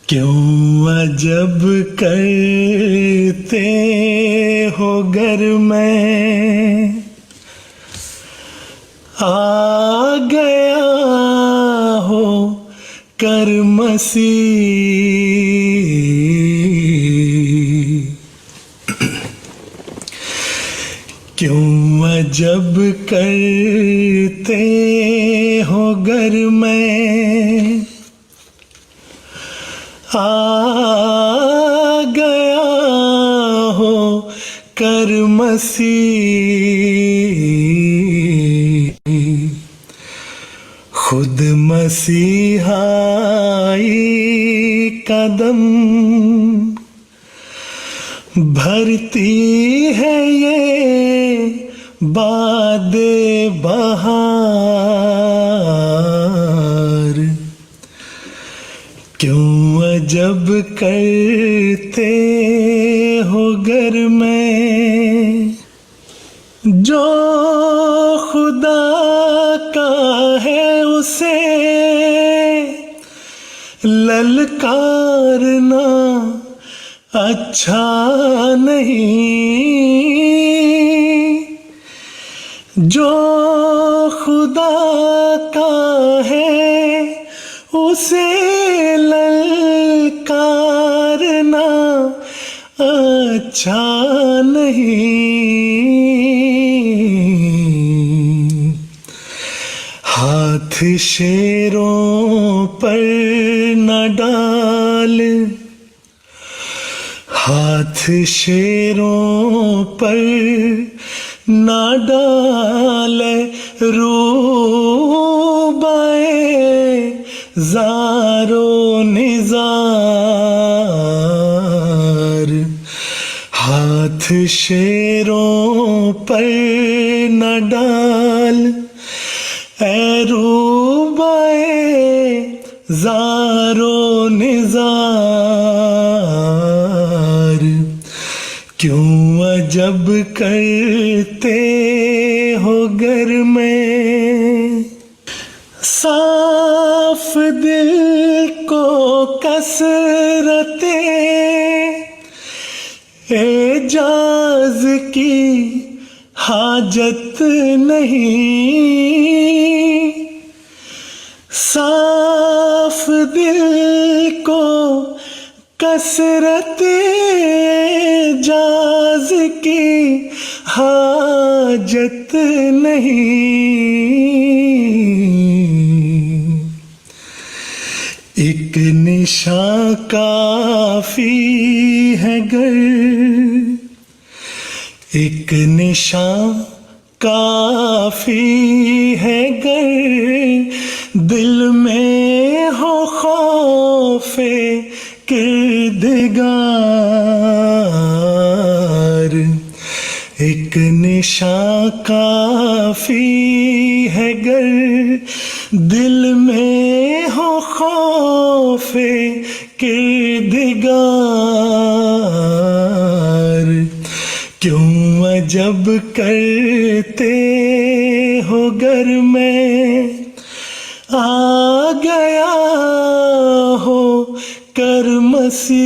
کیوں عجب کرتے ہو گر میں آ گیا ہو کر مسیح. کیوں عجب کرتے ہو گر میں آ گیا ہو کر مسیح. خود مسیحائی قدم بھرتی ہے یہ باد بہار. کیوں عجب کرتے ہو گر میں جو خدا کا ہے اسے للکارنا اچھا نہیں. جو خدا کا ہے اسے للکارنا اچھا نہیں. ہاتھ شیروں پر نہ ڈال ہاتھ شیروں پر نہ ڈال روبائے زار و نزار. ہاتھ شیروں پر نہ ڈال اے روبائے زار و نزار. کیوں عجب کرتے ہو گر میں صاف دل کو کثرت اعجاز کی حاجت نہیں. صاف دل کو کثرت اعجاز کی حاجت نہیں. ایک نشان کافی ہے گر ایک نشان کافی ہے گر دل میں ہو خوف کردگار. ایک نشان کافی ہے گر دل میں ہو خوف کردگار. کیوں عجب کرتے ہو گر میں آ گیا ہو کر مسیح.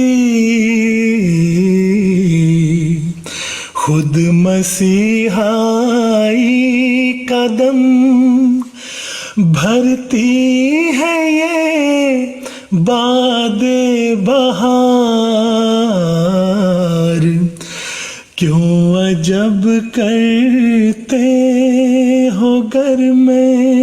خود مسیحائی قدم بھرتی ہے یہ باد بہار. کیوں عجب کرتے ہو گر میں